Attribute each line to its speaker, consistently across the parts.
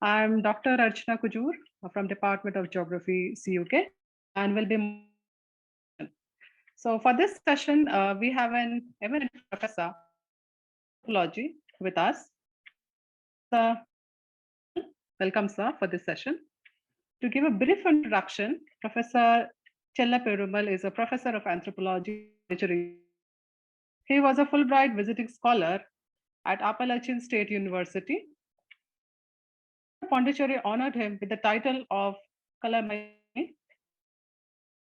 Speaker 1: I'm Dr. Archana Kujur from Department of Geography, CUK, and will be. So for this session, we have an eminent professor anthropology with us. Sir, welcome, sir, for this session. To give a brief introduction, Professor Chella Perumal is a professor of anthropology. He was a Fulbright visiting scholar at Appalachian State University. Pondicherry honored him with the title of Kalamai,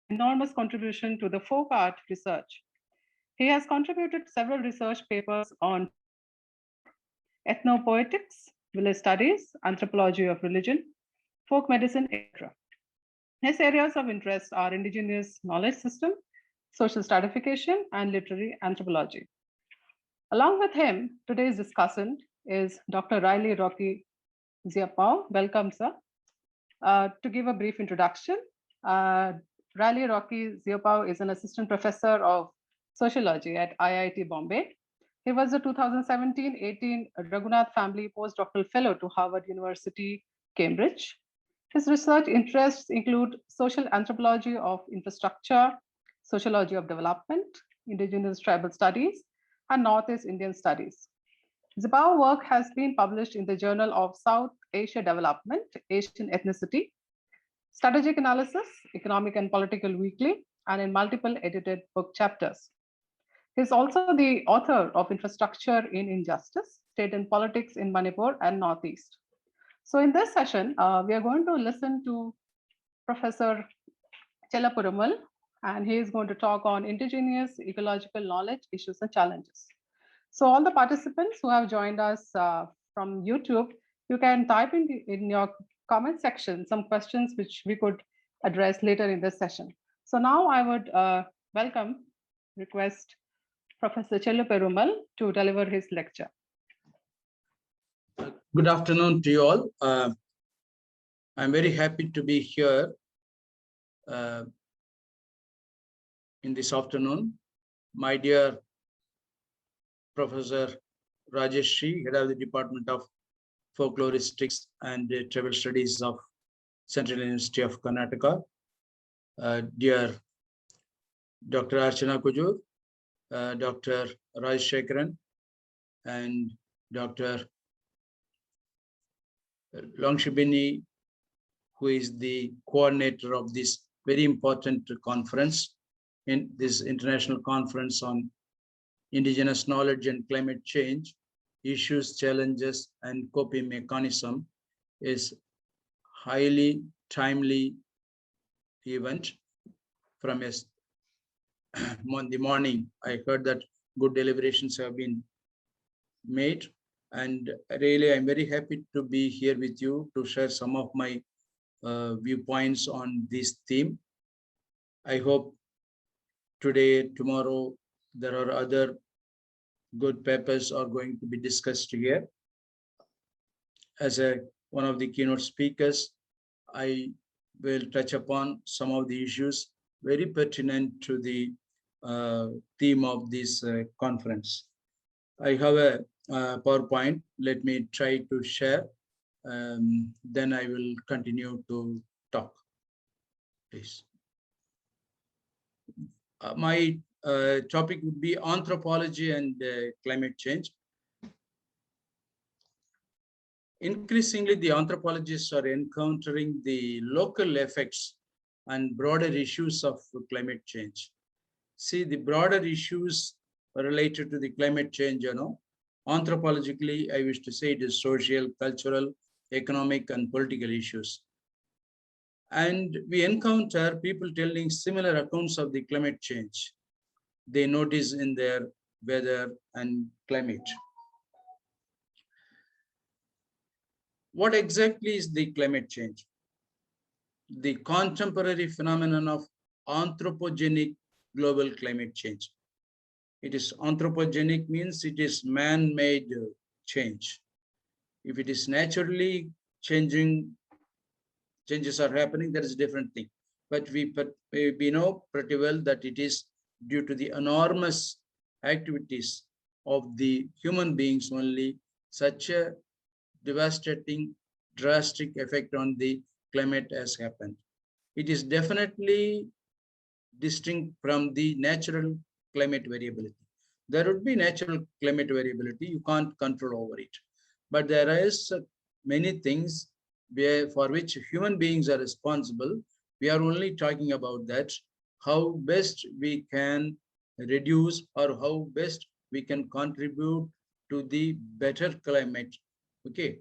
Speaker 1: enormous contribution to the folk art research. He has contributed several research papers on ethnopoetics, village studies, anthropology of religion, folk medicine, etc. His areas of interest are indigenous knowledge system, social stratification, and literary anthropology. Along with him, today's discussant is Dr. Riley Rocky Ziapao. Welcome, sir. To give a brief introduction, Riley Rocky Ziapao is an assistant professor of sociology at IIT Bombay. He was a 2017-18 Raghunath Family Postdoctoral Fellow to Harvard University, Cambridge. His research interests include social anthropology of infrastructure, sociology of development, indigenous tribal studies, and Northeast Indian studies. Ziapao work has been published in the Journal of South Asia Development, Asian Ethnicity, Strategic Analysis, Economic and Political Weekly, and in multiple edited book chapters. He is also the author of Infrastructure in Injustice, State and Politics in Manipur and Northeast. So in this session, we are going to listen to Professor Chella Perumal, and he is going to talk on indigenous ecological knowledge issues and challenges. So all the participants who have joined us from YouTube, you can type in your comment section some questions which we could address later in this session. So now I would request Professor Chella Perumal to deliver his lecture.
Speaker 2: Good afternoon to you all. I'm very happy to be here in this afternoon. My dear Professor Rajesh Shri, head of the Department of Folkloristics and Tribal Studies of Central University of Karnataka. Dear Dr. Archana Kujur, Dr. Rajshekaran, and Dr. Longshibini, who is the coordinator of this very important conference, in this international conference on indigenous knowledge and climate change, issues, challenges, and coping mechanism, is highly timely event. From the morning, I heard that good deliberations have been made, and really I'm very happy to be here with you to share some of my viewpoints on this theme. I hope today, tomorrow, there are other good papers are going to be discussed here. As one of the keynote speakers, I will touch upon some of the issues very pertinent to the theme of this conference. I have a PowerPoint. Let me try to share. Then I will continue to talk, please. My topic would be anthropology and climate change. Increasingly, the anthropologists are encountering the local effects and broader issues of climate change. See, the broader issues related to the climate change, anthropologically, I wish to say it is social, cultural, economic, and political issues. And we encounter people telling similar accounts of the climate change they notice in their weather and climate. What exactly is the climate change? The contemporary phenomenon of anthropogenic global climate change. It is anthropogenic means it is man-made change. If it is naturally changing, changes are happening, that is a different thing. But we know pretty well that it is due to the enormous activities of the human beings only such a devastating drastic effect on the climate has happened. It is definitely distinct from the natural climate variability. There would be natural climate variability, you can't control over it. But there is many things for which human beings are responsible. We are only talking about that, how best we can reduce or how best we can contribute to the better climate. Okay,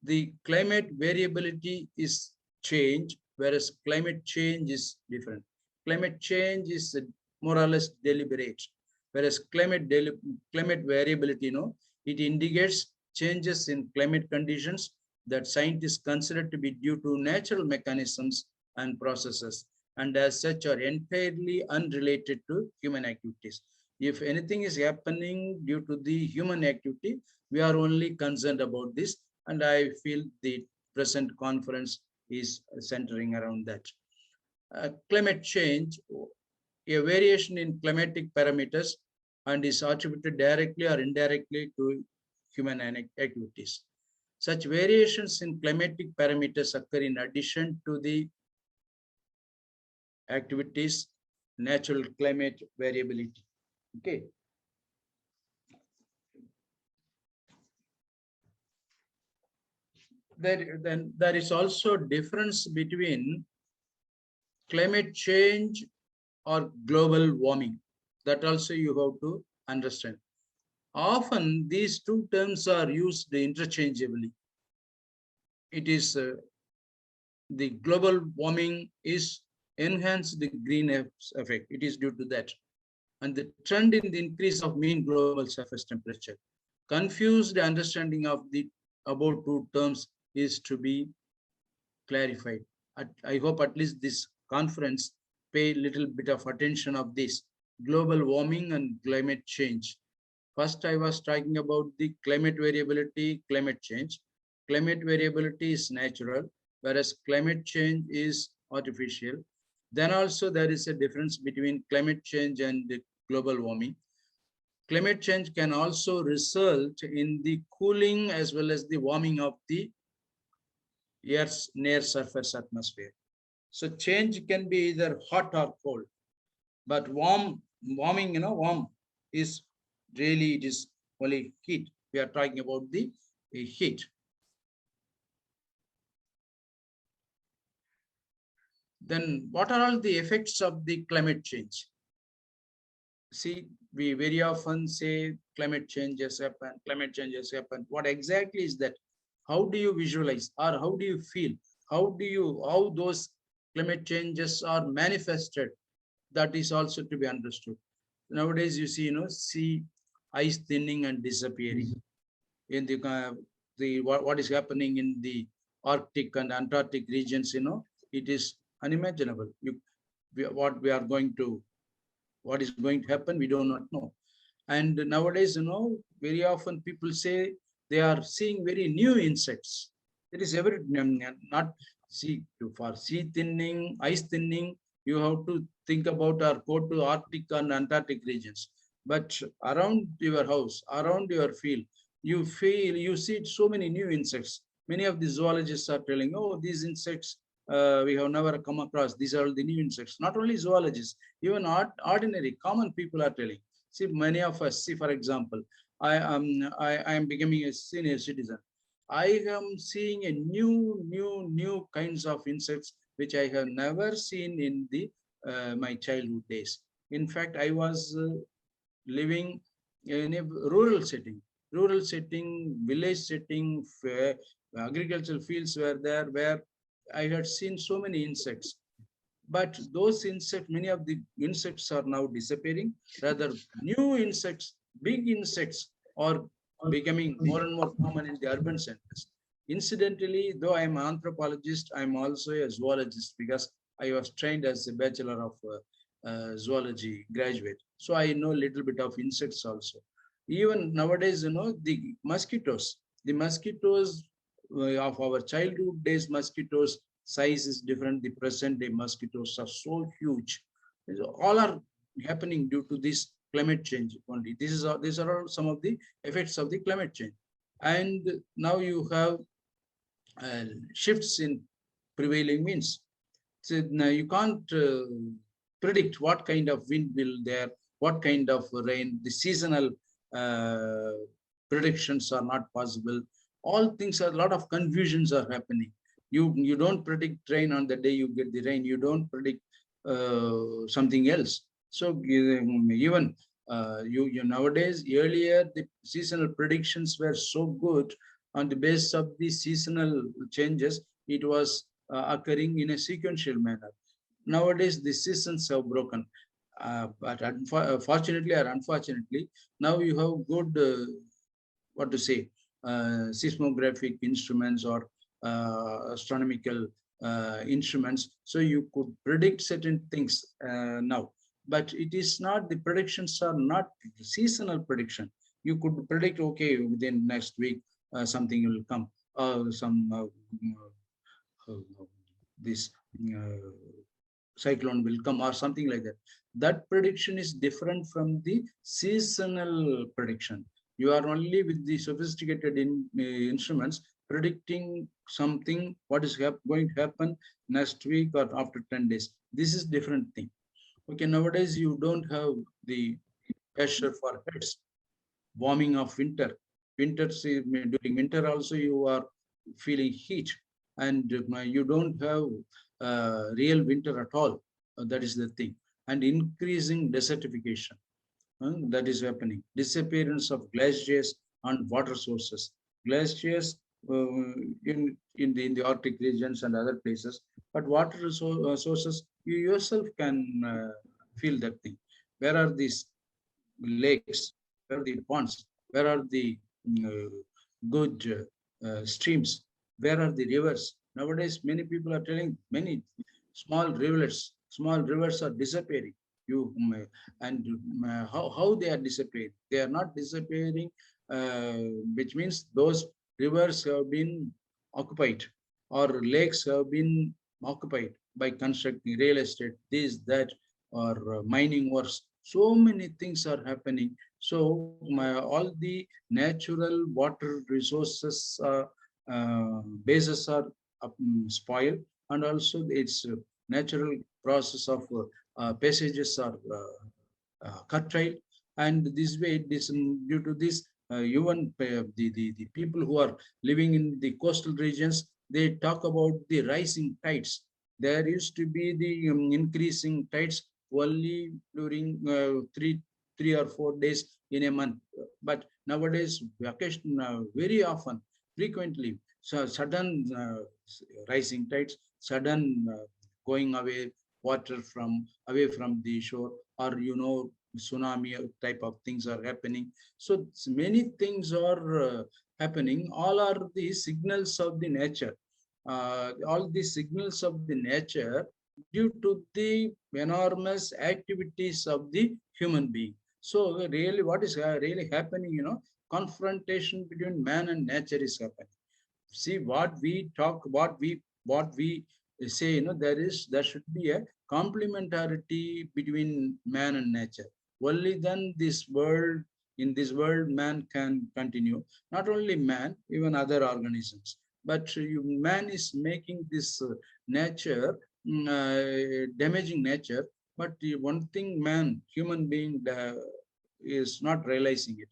Speaker 2: the climate variability is change, whereas climate change is different. Climate change is more or less deliberate, whereas climate variability, it indicates changes in climate conditions that scientists consider to be due to natural mechanisms and processes, and as such are entirely unrelated to human activities. If anything is happening due to the human activity, we are only concerned about this, and I feel the present conference is centering around that. Climate change, a variation in climatic parameters, and is attributed directly or indirectly to human activities. Such variations in climatic parameters occur in addition to the activities, natural climate variability. Okay. Then there is also difference between climate change or global warming. That also you have to understand. Often these two terms are used interchangeably. It is the global warming is enhanced the greenhouse effect. It is due to that. And the trend in the increase of mean global surface temperature. Confused understanding of the above two terms is to be clarified. I hope at least this conference pay a little bit of attention of this global warming and climate change. First, I was talking about the climate variability, climate change. Climate variability is natural, whereas climate change is artificial. Then also there is a difference between climate change and the global warming. Climate change can also result in the cooling as well as the warming of the Earth's near surface atmosphere. So change can be either hot or cold, but warming, warm is really, it is only heat. We are talking about the heat. Then what are all the effects of the climate change? See, we very often say climate change has happened, climate change has happened. What exactly is that? How do you visualize or how do you feel? How those climate changes are manifested? That is also to be understood. Nowadays, you see, sea ice thinning and disappearing. In the what is happening in the Arctic and Antarctic regions, it is unimaginable. What is going to happen, we do not know. And nowadays, very often people say they are seeing very new insects. It is not for sea thinning, ice thinning, you have to think about or go to Arctic and Antarctic regions. But around your house, around your field, you see so many new insects. Many of the zoologists are telling, oh, these insects we have never come across. These are the new insects. Not only zoologists, even ordinary common people are telling. See, many of us, see, for example, I am becoming a senior citizen. I am seeing a new kinds of insects which I have never seen in the my childhood days. In fact, I was living in a rural setting, village setting, where agricultural fields were there, where I had seen so many insects. But those insects, many of the insects are now disappearing. Rather, new insects, big insects are becoming more and more common in the urban centers. Incidentally, though I am an anthropologist, I am also a zoologist because I was trained as a Bachelor of Zoology graduate. So I know a little bit of insects also. Even nowadays, the mosquitoes of our childhood days, mosquitoes size is different. The present day mosquitoes are so huge. All are happening due to this climate change only. These are all some of the effects of the climate change. And now you have shifts in prevailing winds. So now you can't predict what kind of wind will there, what kind of rain. The seasonal uh, predictions are not possible. All things are, a lot of confusions are happening. You don't predict rain on the day you get the rain. You don't predict something else. So even you nowadays, earlier the seasonal predictions were so good on the basis of the seasonal changes. It was occurring in a sequential manner. Nowadays, the seasons have broken. But fortunately or unfortunately, now you have good, what to say, seismographic instruments or astronomical instruments. So you could predict certain things now. But it is not, the predictions are not seasonal prediction. You could predict, okay, within next week, something will come, some this cyclone will come or something like that. That prediction is different from the seasonal prediction. You are only with the sophisticated instruments predicting something, what is going to happen next week or after 10 days. This is different thing. Okay, nowadays you don't have the pressure for heads, warming of winter. Winter, during winter also you are feeling heat, and you don't have real winter at all. That is the thing. And increasing desertification, that is happening. Disappearance of glaciers and water sources. Glaciers in the Arctic regions and other places, but water sources, you yourself can feel that thing. Where are these lakes? Where are the ponds? Where are the good streams? Where are the rivers? Nowadays, many people are telling many small rivers are disappearing. You and how they are disappearing? They are not disappearing, which means those rivers have been occupied or lakes have been occupied by constructing real estate, this, that, or mining works. So many things are happening. So all the natural water resources bases are spoiled, and also its natural process of passages are curtailed. And this way, this due to this, even the people who are living in the coastal regions, they talk about the rising tides. There used to be the increasing tides only during 3 or 4 days in a month. But nowadays, occasion, very often, frequently, so sudden rising tides, sudden going away water from away from the shore, or tsunami type of things are happening. So many things are happening. All are the signals of the nature. All the signals of the nature due to the enormous activities of the human being. So really, what is really happening, confrontation between man and nature is happening. See, what we talk, what we say, there should be a complementarity between man and nature. Only then in this world, man can continue. Not only man, even other organisms. But man is making this nature, damaging nature. But the one thing human being is not realizing it.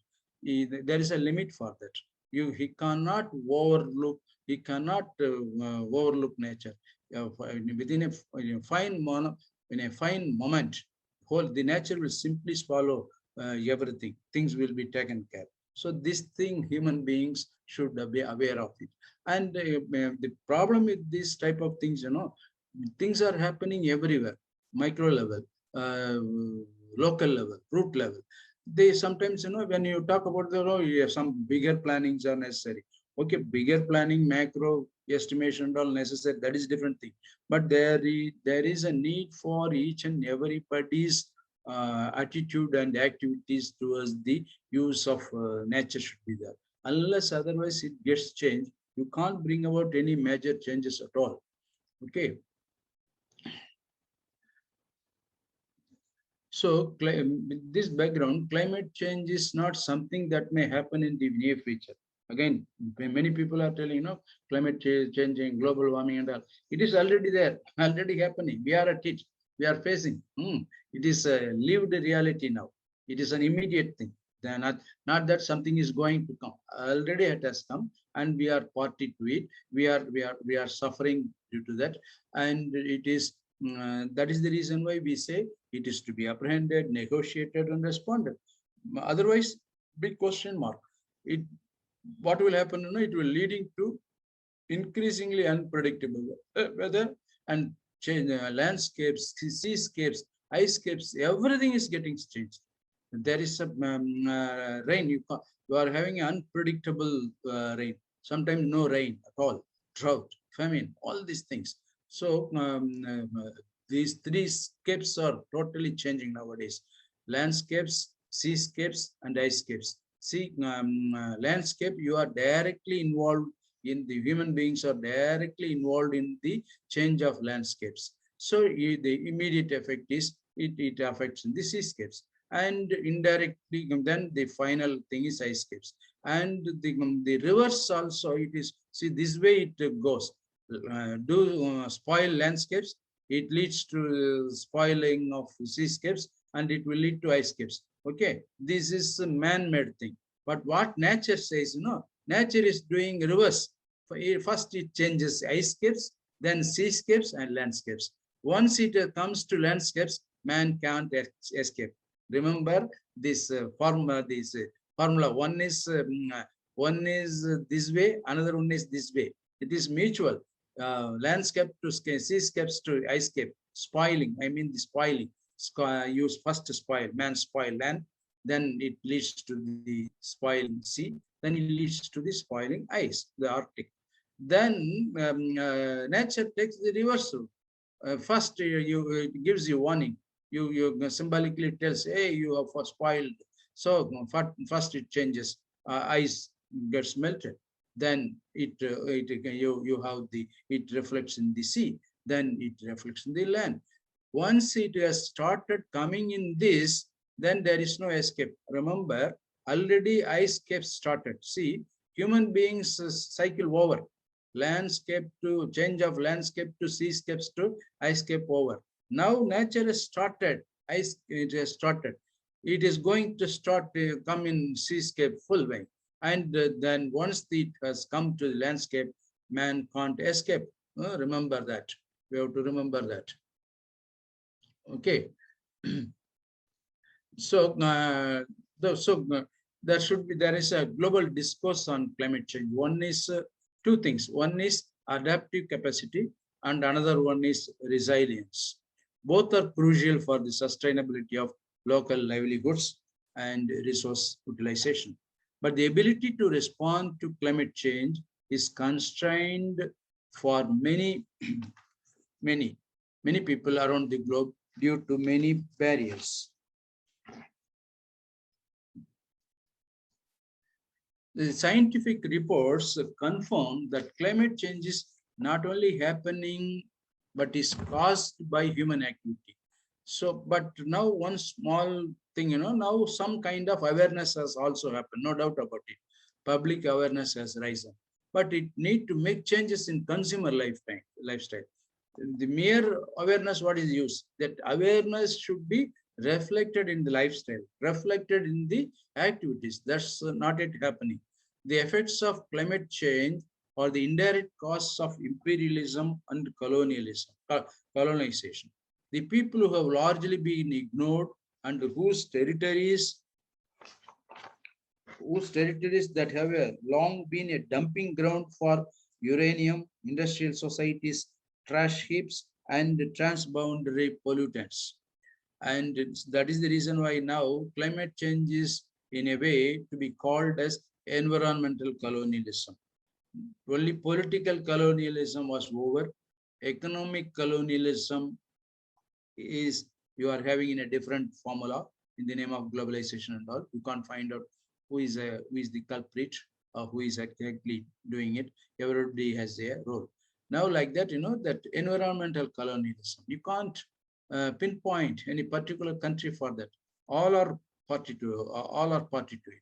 Speaker 2: There is a limit for that. He cannot overlook. He cannot overlook nature. Within a in a fine moment, the nature will simply swallow everything. Things will be taken care. So this thing, human beings should be aware of it. And the problem with this type of things, things are happening everywhere, micro level, local level, root level. They sometimes, when you talk about some bigger plannings are necessary. Okay, bigger planning, macro estimation and all necessary, that is different thing. But there is a need for each and everybody's attitude and activities towards the use of nature should be there. Unless otherwise it gets changed, you can't bring about any major changes at all. Okay. So with this background, climate change is not something that may happen in the near future. Again, many people are telling, climate changing, global warming and all. It is already there, already happening. We are at it. We are facing. It is a lived reality now. It is an immediate thing. Then not that something is going to come. Already it has come, and we are party to it. We are suffering due to that, and it is that is the reason why we say it is to be apprehended, negotiated, and responded. Otherwise, big question mark. It what will happen? It will leading to increasingly unpredictable weather and change landscapes, seascapes, icescapes. Everything is getting changed. There is a rain. You are having unpredictable rain. Sometimes no rain at all. Drought, famine, all these things. So these three scapes are totally changing nowadays: landscapes, seascapes, and icescapes. See, landscape, you are directly involved in the human beings are directly involved in the change of landscapes. So the immediate effect is it affects the seascapes, and indirectly then the final thing is icescapes. And the reverse also, it is, see, this way it goes. Do spoil landscapes, it leads to spoiling of seascapes, and it will lead to icescapes. Okay, this is a man-made thing. But what nature says, nature is doing reverse. First it changes icescapes, then seascapes and landscapes. Once it comes to landscapes, man can't escape. Remember this formula. One is this way, another one is this way. It is mutual. Landscape to seascapes to icescape. Spoiling, I mean the spoiling. Use first to spoil, man spoil land, then it leads to the spoiling sea, then it leads to the spoiling ice, the Arctic. Then nature takes the reversal. First, it gives you warning. You symbolically tells, hey, you have spoiled. So first it changes, ice gets melted. Then you have it reflects in the sea. Then it reflects in the land. Once it has started coming in this, then there is no escape. Remember, already ice caps started. See, human beings cycle over. Landscape to change of landscape to seascapes to icescape over. Now nature has started. It has started. It is going to start come in seascape full way. And then once it has come to the landscape, man can't escape. Remember that. We have to remember that. Okay. So, there is a global discourse on climate change. One is two things. One is adaptive capacity, and another one is resilience. Both are crucial for the sustainability of local livelihoods and resource utilization. But the ability to respond to climate change is constrained for many people around the globe due to many barriers. The scientific reports confirm that climate change is not only happening, but is caused by human activity. So, but now one small thing, now some kind of awareness has also happened, no doubt about it. Public awareness has risen, but it need to make changes in consumer lifestyle. The mere awareness, what is used? That awareness should be reflected in the lifestyle, reflected in the activities. That's not yet happening. The effects of climate change or the indirect causes of imperialism and colonization. The people who have largely been ignored and whose territories that have long been a dumping ground for uranium, industrial societies, trash heaps, and transboundary pollutants. And that is the reason why now climate change is in a way to be called as environmental colonialism. Only political colonialism was over. Economic colonialism is, you are having in a different formula in the name of globalization and all. You can't find out who is the culprit or who is exactly doing it. Everybody has their role. Now, like that, that environmental colonialism, you can't pinpoint any particular country for that. All are party to it.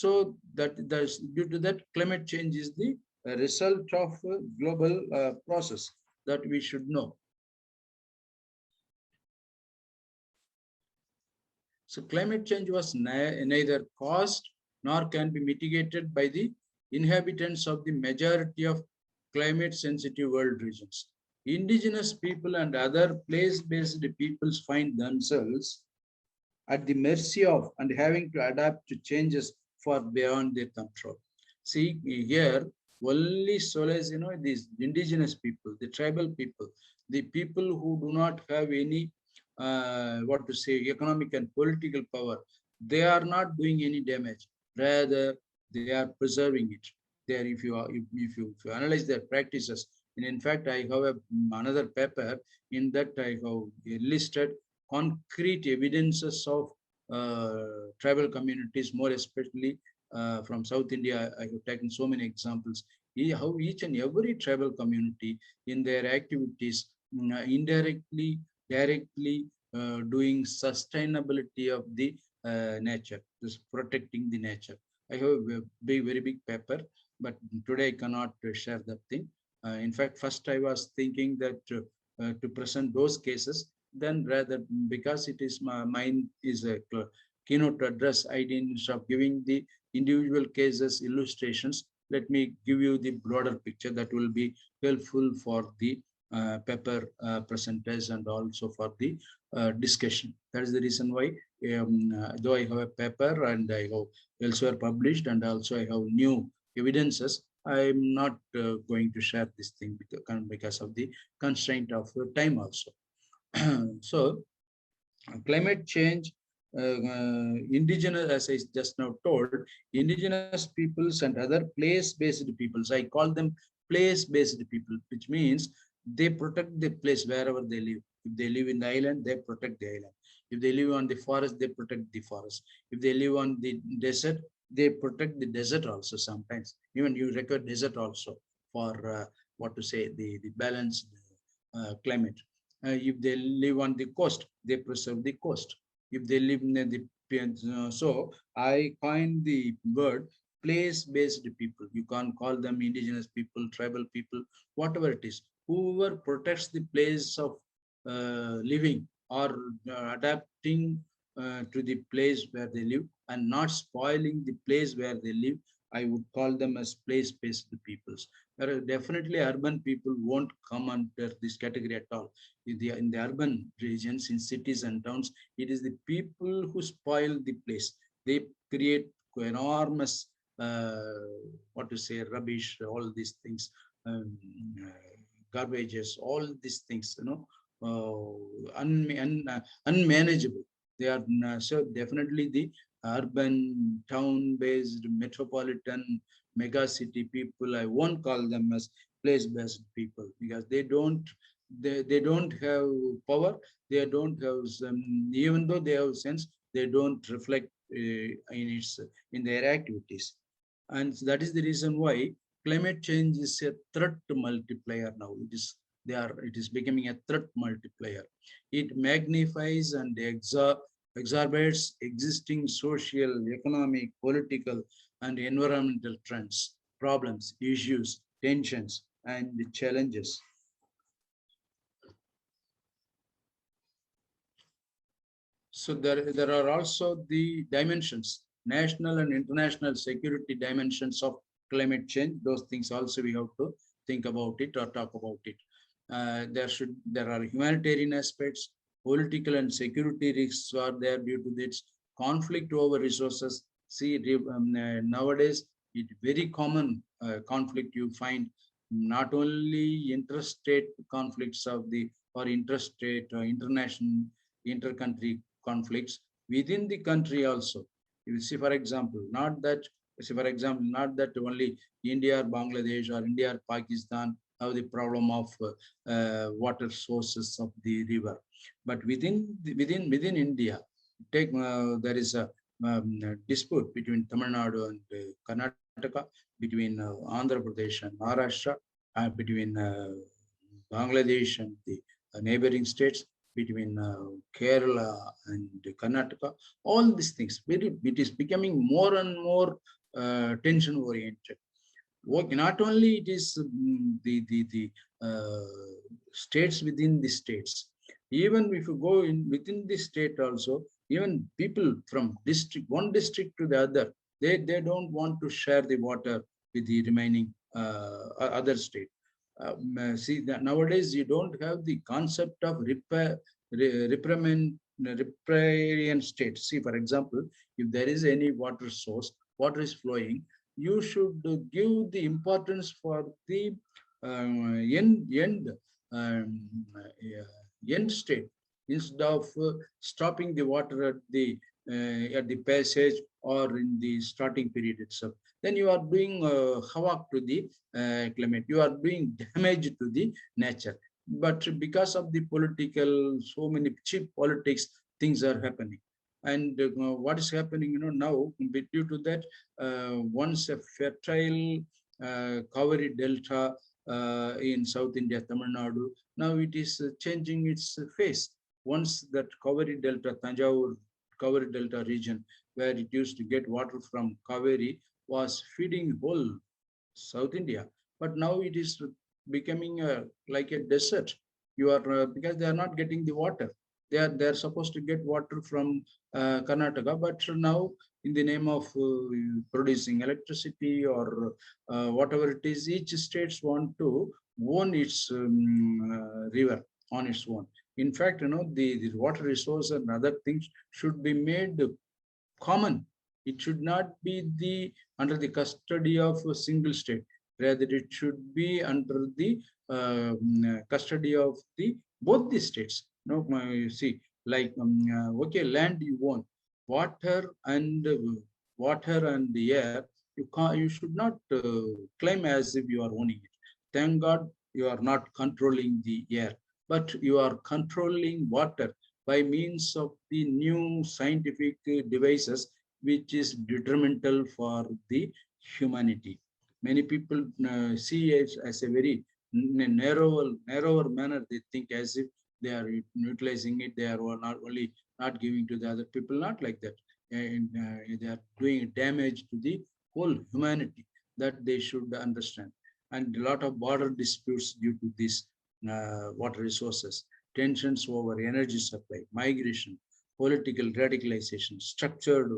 Speaker 2: So that due to that, climate change is the result of a global process that we should know. So climate change was neither caused nor can be mitigated by the inhabitants of the majority of climate sensitive world regions. Indigenous people and other place-based peoples find themselves at the mercy of and having to adapt to changes far beyond their control. See here, only solace, these indigenous people, the tribal people, the people who do not have any, what to say, economic and political power, they are not doing any damage. Rather, they are preserving it. There, if you analyze their practices, and in fact, I have another paper in that I have listed concrete evidences of tribal communities, more especially from South India. I have taken so many examples. How each and every tribal community in their activities indirectly, directly doing sustainability of the nature, just protecting the nature. I have a very big paper, but today I cannot share that thing. In fact, first I was thinking that to present those cases, then rather because it is mine is a keynote address idea, instead of giving the individual cases illustrations, let me give you the broader picture that will be helpful for the paper presenters and also for the discussion. That is the reason why, though I have a paper and I have elsewhere published and also I have new evidences, I'm not going to share this thing because of the constraint of time also. So climate change, indigenous, as I just now told, indigenous peoples and other place-based peoples, I call them place-based people, which means they protect the place wherever they live. If they live in the island, they protect the island. If they live on the forest, they protect the forest. If they live on the desert, they protect the desert also sometimes. Even you record desert also for what to say, the balanced climate. If they live on the coast, they preserve the coast. If they live near the so I coined the word place-based people. You can't call them indigenous people, tribal people, whatever it is. Whoever protects the place of living or adapting to the place where they live and not spoiling the place where they live, I would call them as place-based peoples. Whereas definitely urban people won't come under this category at all. In the urban regions, in cities and towns, it is the people who spoil the place. They create enormous, what to say, rubbish, all these things, garbages, all these things, unmanageable. They are so definitely the urban, town-based, metropolitan, mega city people. I won't call them as place-based people because they don't have power. They don't have some, even though they have sense, they don't reflect in their activities. And that is the reason why climate change is a threat multiplier now. It is becoming a threat multiplier. It magnifies and exacerbates existing social, economic, political, and environmental trends, problems, issues, tensions, and challenges. So there are also the dimensions, national and international security dimensions of climate change. Those things also we have to think about it or talk about it. There are humanitarian aspects, political and security risks are there due to this conflict over resources. See, nowadays it's very common conflict you find, not only interstate conflicts of the or interstate or international intercountry conflicts within the country also. You will see, for example, not that only India or Bangladesh or India or Pakistan have the problem of water sources of the river, but within India, there is a dispute between Tamil Nadu and Karnataka, between Andhra Pradesh and Maharashtra, between Bangladesh and the neighboring states. between Kerala and Karnataka. All these things, it is becoming more and more tension oriented. Work not only it is the states within the states, even if you go in within the state also, even people from one district to the other, they don't want to share the water with the remaining other state. See that nowadays you don't have the concept of riparian state. See, for example, if there is any water source, water is flowing, you should give the importance for the end state, instead of stopping the water at the passage or in the starting period itself. Then you are doing havoc to the climate. You are doing damage to the nature. But because of the political, so many cheap politics, things are happening. And what is happening, now, due to that, once a fertile Kaveri Delta in South India, Tamil Nadu, now it is changing its face. Once that Kaveri Delta, Tanjavur Kaveri Delta region, where it used to get water from Kaveri, was feeding whole South India. But now it is becoming like a desert. You are because they are not getting the water. They are supposed to get water from Karnataka, but now in the name of producing electricity or whatever it is, each states want to own its river on its own. In fact, the water resource and other things should be made common. It should not be under the custody of a single state. Rather, it should be under the custody of both the states. You see, like okay, land you own, water and the air. You should not claim as if you are owning it. Thank God you are not controlling the air, but you are controlling water by means of the new scientific devices, which is detrimental for the humanity. Many people see it as a very narrower manner. They think as if they are utilizing it. They are not only not giving to the other people, not like that. And they are doing damage to the whole humanity. That they should understand. And a lot of border disputes due to this water resources, tensions over energy supply, migration, political radicalization, structured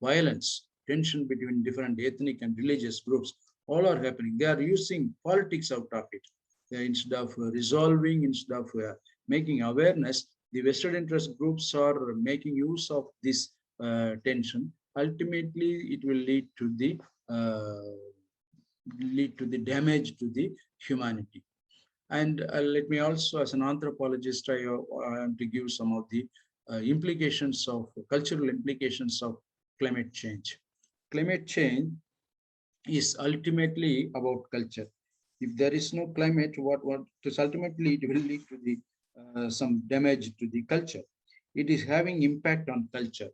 Speaker 2: violence, tension between different ethnic and religious groups, all are happening. They are using politics out of it. Instead of resolving, instead of making awareness, the vested interest groups are making use of this tension. Ultimately, it will lead to the damage to the humanity. And let me also, as an anthropologist, I want to give some of the implications of cultural implications of climate change. Climate change is ultimately about culture. If there is no climate, what is ultimately it will lead to the some damage to the culture. It is having impact on culture,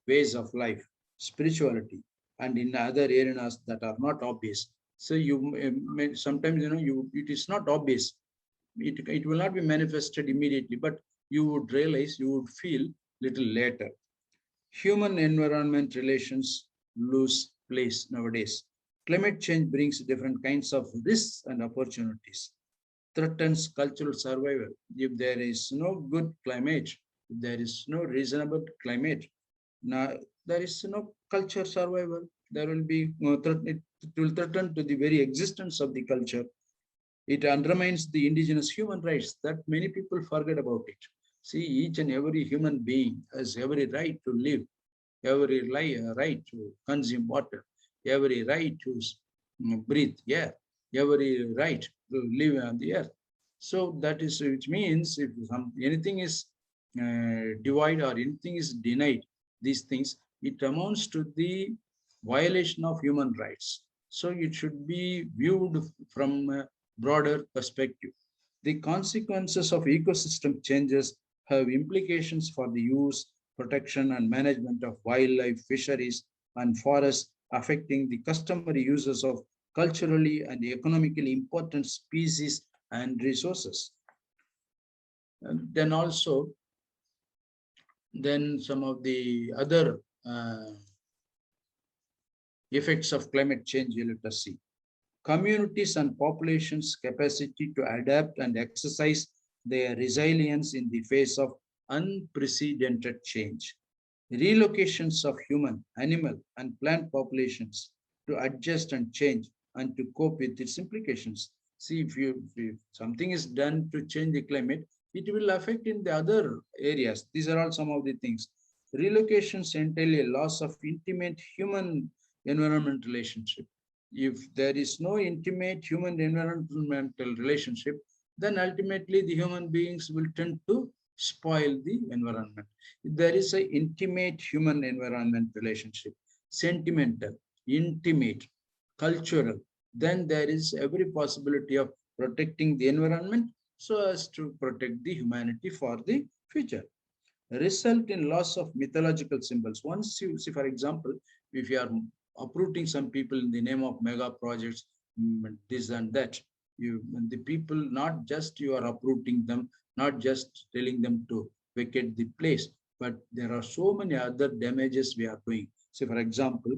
Speaker 2: ways of life, spirituality, and in other areas that are not obvious. So you sometimes it is not obvious. It will not be manifested immediately, but you would realize, you would feel little later. Human environment relations lose place nowadays. Climate change brings different kinds of risks and opportunities, threatens cultural survival. If there is no good climate, if there is no reasonable climate, now there is no culture survival. There will be it will threaten to the very existence of the culture. It undermines the indigenous human rights that many people forget about it. See, each and every human being has every right to live, every right to consume water, every right to breathe air, every right to live on the earth. So that is, which means if anything is divided or anything is denied, these things, it amounts to the violation of human rights. So it should be viewed from a broader perspective. The consequences of ecosystem changes have implications for the use, protection, and management of wildlife, fisheries, and forests, affecting the customary uses of culturally and economically important species and resources. And then also, then some of the other effects of climate change, let us see. Communities and populations' capacity to adapt and exercise their resilience in the face of unprecedented change. Relocations of human, animal, and plant populations to adjust and change and to cope with its implications. See, if something is done to change the climate, it will affect in the other areas. These are all some of the things. Relocations entail a loss of intimate human environment relationship. If there is no intimate human environmental relationship, then ultimately the human beings will tend to spoil the environment. If there is an intimate human environment relationship, sentimental, intimate, cultural, then there is every possibility of protecting the environment so as to protect the humanity for the future. Result in loss of mythological symbols. Once you see, for example, if you are uprooting some people in the name of mega projects, this and that, the people, not just you are uprooting them, not just telling them to vacate the place, but there are so many other damages we are doing. So for example,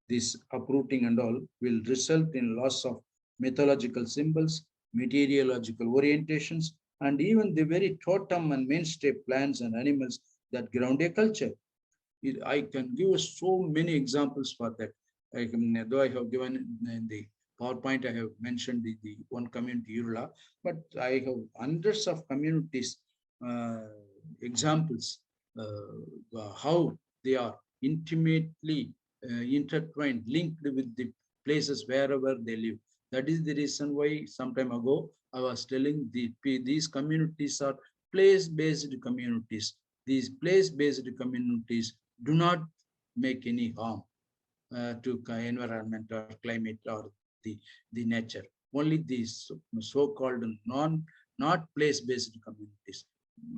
Speaker 2: this uprooting and all will result in loss of mythological symbols, meteorological orientations, and even the very totem and mainstay plants and animals that ground a culture. I can give so many examples for that. Though I have given in the PowerPoint, I have mentioned the one community, Irula, but I have hundreds of communities examples, how they are intimately intertwined, linked with the places wherever they live. That is the reason why some time ago I was telling these communities are place-based communities. These place-based communities do not make any harm to environment or climate or the nature. Only these so-called not place-based communities,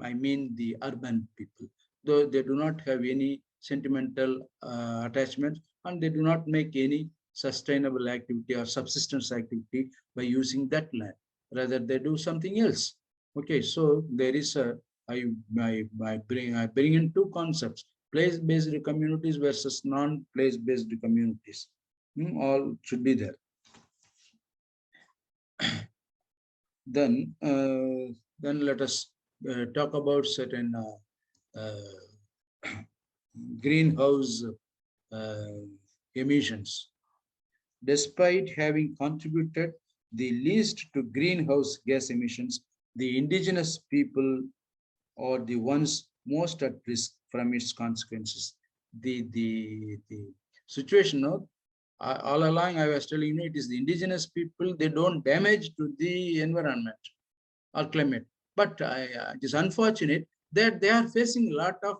Speaker 2: I mean the urban people, though they do not have any sentimental attachment and they do not make any sustainable activity or subsistence activity by using that land. Rather, they do something else. Okay, so there is a I bring in two concepts: place-based communities versus non-place-based communities. All should be there. Then let us talk about certain greenhouse emissions. Despite having contributed the least to greenhouse gas emissions, the indigenous people are the ones most at risk from its consequences. The situation of all along I was telling you, it is the indigenous people, they don't damage to the environment or climate. But it is unfortunate that they are facing a lot of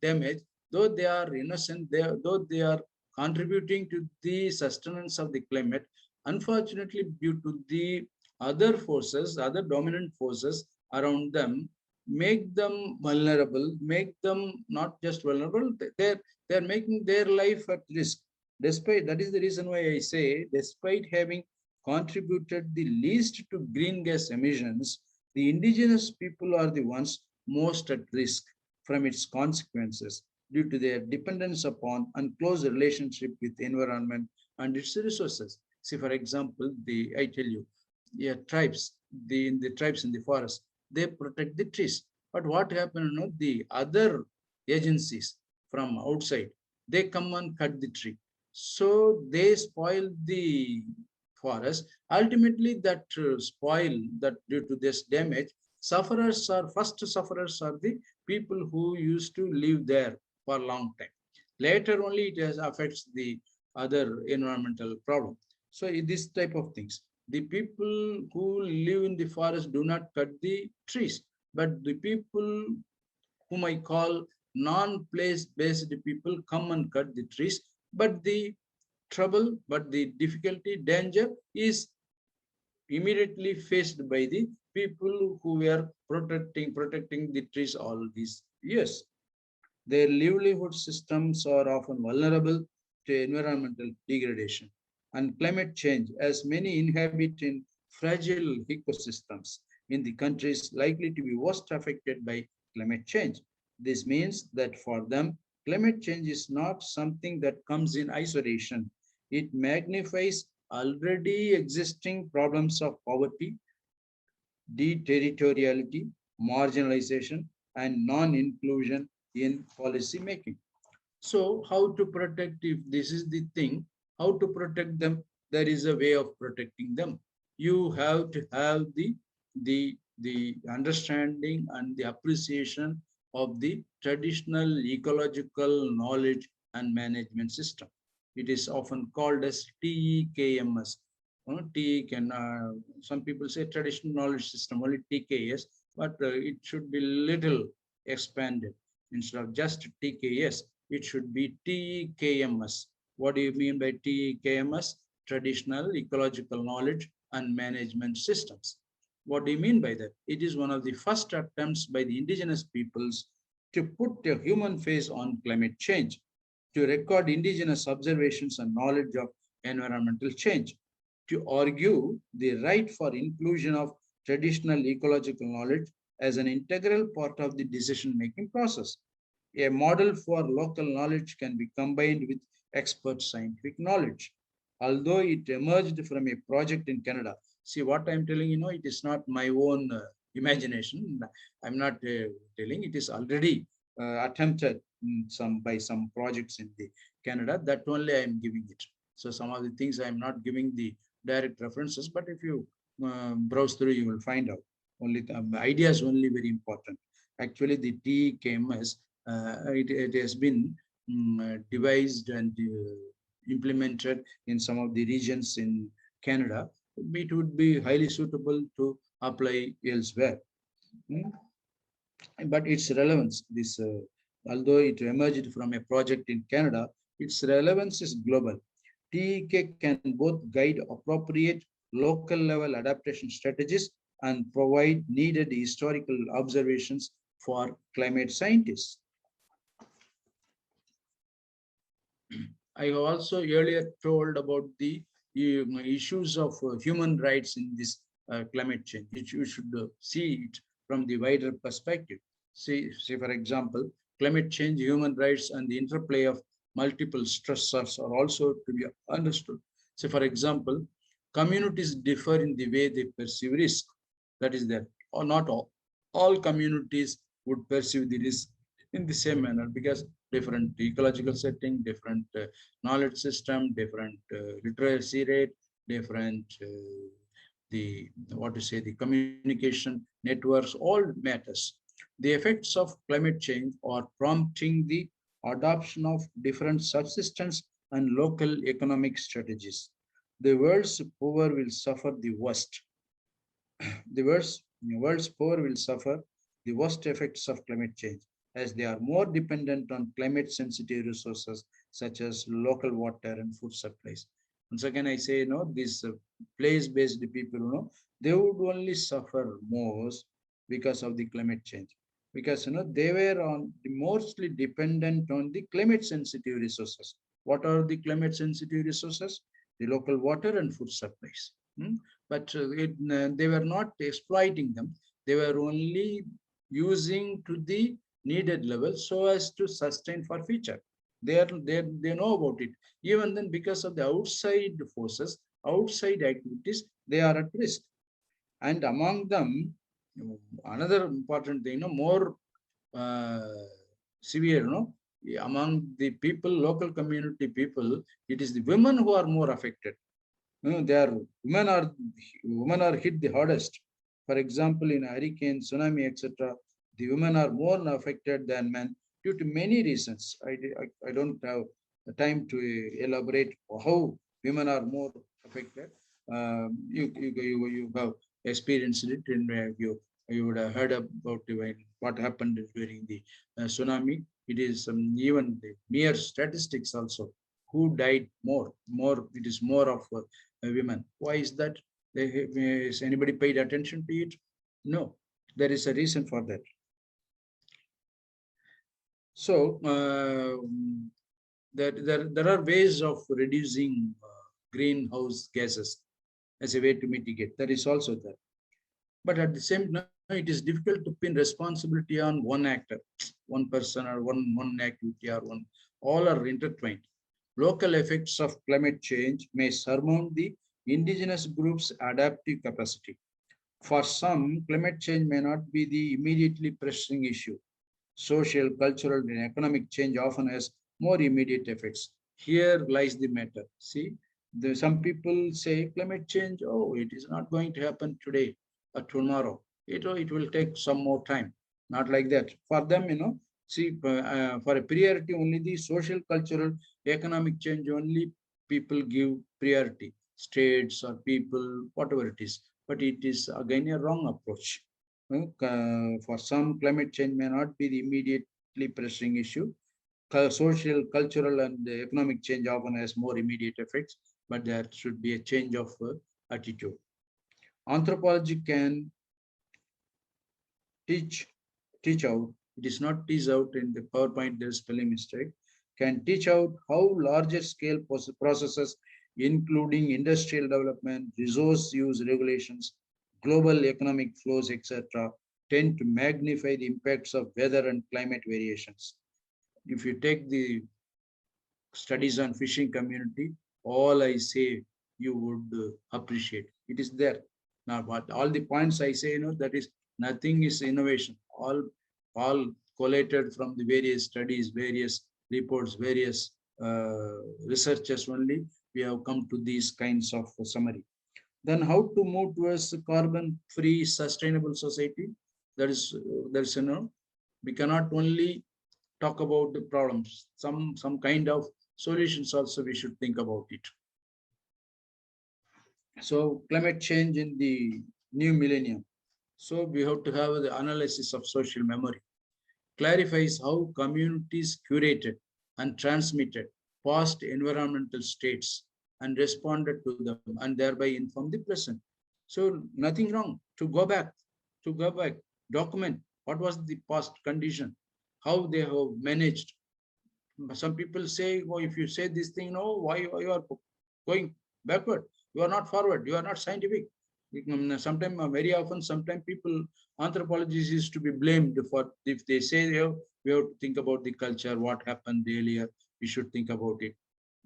Speaker 2: damage, though they are innocent, though they are contributing to the sustenance of the climate. Unfortunately, due to the other forces, other dominant forces around them, make them vulnerable, make them not just vulnerable, they're making their life at risk. Despite, that is the reason why I say, despite having contributed the least to green gas emissions, the indigenous people are the ones most at risk from its consequences due to their dependence upon and close relationship with the environment and its resources. See, for example, I tell you, tribes, the tribes in the forest, they protect the trees. But what happened, the other agencies from outside, they come and cut the tree. So they spoil the forest. Ultimately, that spoil, that due to this damage, first sufferers are the people who used to live there for a long time. Later only it affects the other environmental problem. So this type of things. The people who live in the forest do not cut the trees, but the people whom I call non-place-based people come and cut the trees. But the trouble, but the difficulty, danger is immediately faced by the people who were protecting the trees all these years. Their livelihood systems are often vulnerable to environmental degradation and climate change, as many inhabit in fragile ecosystems. in the countries likely to be worst affected by climate change. This means that for them, climate change is not something that comes in isolation. It magnifies already existing problems of poverty, deterritoriality, marginalization, and non-inclusion in policy making. So how to protect, if this is the thing, how to protect them? There is a way of protecting them. You have to have the understanding and the appreciation of the traditional ecological knowledge and management system. It is often called as TEKMS. Some people say traditional knowledge system, only TKS, but it should be little expanded. Instead of just TKS, it should be TEKMS. What do you mean by TEKMS? Traditional ecological knowledge and management systems. What do you mean by that? It is one of the first attempts by the indigenous peoples to put a human face on climate change, to record indigenous observations and knowledge of environmental change, to argue the right for inclusion of traditional ecological knowledge as an integral part of the decision-making process. A model for local knowledge can be combined with expert scientific knowledge. Although it emerged from a project in Canada, see what I'm telling, it is not my own imagination. I'm not telling, it is already attempted by some projects in the Canada. That only I'm giving it. So some of the things I'm not giving the direct references, but if you browse through, you will find out. Only the idea is only very important. Actually, the TKMS, it has been devised and implemented in some of the regions in Canada. It would be highly suitable to apply elsewhere. But its relevance, although it emerged from a project in Canada, its relevance is global. TEK can both guide appropriate local level adaptation strategies and provide needed historical observations for climate scientists. I also earlier told about the issues of human rights in this climate change. You should see it from the wider perspective. See, for example, climate change, human rights, and the interplay of multiple stressors are also to be understood. So, for example, communities differ in the way they perceive risk. That is there, or not all. All communities would perceive the risk in the same manner because different ecological setting, different knowledge system, different literacy rate, different the communication networks, all matters. The effects of climate change are prompting the adoption of different subsistence and local economic strategies. The world's poor will suffer the worst. The world's poor will suffer the worst effects of climate change as they are more dependent on climate sensitive resources such as local water and food supplies. Once again, I say, these place-based people, they would only suffer most because of the climate change. Because, they were mostly dependent on the climate sensitive resources. What are the climate sensitive resources? The local water and food supplies. But they were not exploiting them. They were only using to the needed level so as to sustain for future. They know about it. Even then, because of the outside forces, outside activities, they are at risk. And among them, another important thing, more severe, among the people, local community people, it is the women who are more affected. Women are hit the hardest. For example, in hurricane, tsunami, etc., the women are more affected than men due to many reasons. I don't have the time to elaborate how women are more affected. You have experienced it, and you would have heard about what happened during the tsunami. It is even the mere statistics also. Who died more? It is more of women. Why is that? Has anybody paid attention to it? No, there is a reason for that. So there are ways of reducing greenhouse gases as a way to mitigate. That is also there. But at the same time, it is difficult to pin responsibility on one actor, one person, or one activity, or one. All are intertwined. Local effects of climate change may surmount the indigenous group's adaptive capacity. For some, climate change may not be the immediately pressing issue. Social, cultural, and economic change often has more immediate effects. Here lies the matter. See, some people say climate change, oh, it is not going to happen today or tomorrow. It will take some more time. Not like that. For them, see, for a priority, only the social, cultural, economic change only people give priority. States or people, whatever it is. But it is again a wrong approach. For some, climate change may not be the immediately pressing issue. Social, cultural, and economic change often has more immediate effects, but there should be a change of attitude. Anthropology can teach teach out. It is not tease out in the PowerPoint. There is spelling mistake. Can teach out how larger scale processes, including industrial development, resource use regulations, global economic flows, etc., tend to magnify the impacts of weather and climate variations. If you take the studies on fishing community, all I say you would appreciate. It is there. Now, what all the points I say, that is nothing is innovation. All collated from the various studies, various reports, various researchers only. We have come to these kinds of summary. Then how to move towards a carbon-free, sustainable society? That is, we cannot only talk about the problems. Some kind of solutions also we should think about it. So climate change in the new millennium. So we have to have the analysis of social memory. Clarifies how communities curated and transmitted past environmental states and responded to them and thereby informed the present. So nothing wrong to go back, document what was the past condition, how they have managed. Some people say, well, if you say this thing, no, why you are going backward? You are not forward. You are not scientific. Sometimes, very often, sometimes people, anthropologists is to be blamed for if they say we have to think about the culture, what happened earlier, we should think about it.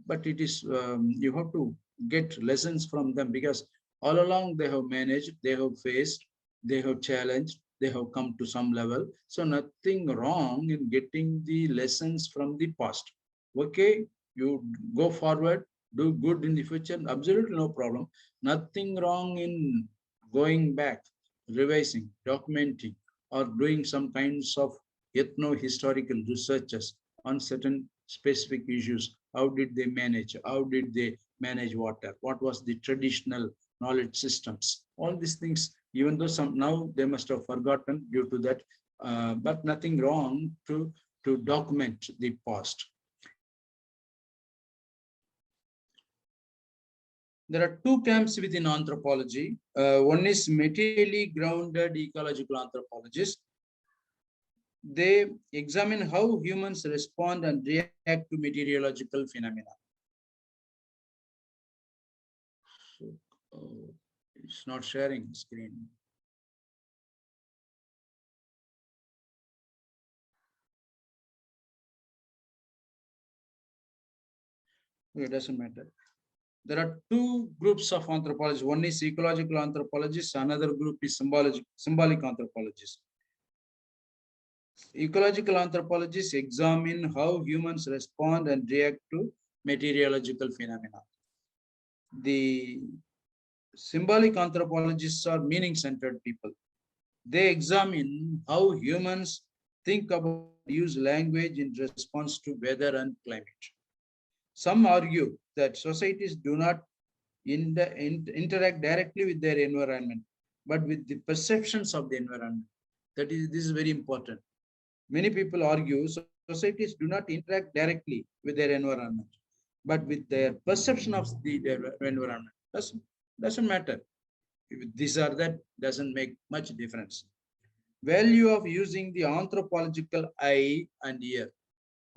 Speaker 2: But it is, you have to get lessons from them because all along they have managed, they have faced, they have challenged, they have come to some level. So nothing wrong in getting the lessons from the past. Okay, you go forward, do good in the future, absolutely no problem. Nothing wrong in going back, revising, documenting, or doing some kinds of ethno-historical researches on certain specific issues. How did they manage? How did they manage water? What was the traditional knowledge systems? All these things, even though some now they must have forgotten due to that, but nothing wrong to document the past. There are two camps within anthropology. One is materially grounded ecological anthropologists. They examine how humans respond and react to meteorological phenomena. So, it's not sharing screen. It doesn't matter. There are two groups of anthropologists. One is ecological anthropologists, another group is symbolic anthropologists. Ecological anthropologists examine how humans respond and react to meteorological phenomena. The symbolic anthropologists are meaning-centered people. They examine how humans think about, use language in response to weather and climate. Some argue that societies do not interact directly with their environment, but with the perceptions of the environment. This is very important. Many people argue societies do not interact directly with their environment, but with their perception of the environment. Doesn't matter. If this or that doesn't make much difference. Value of using the anthropological eye and ear.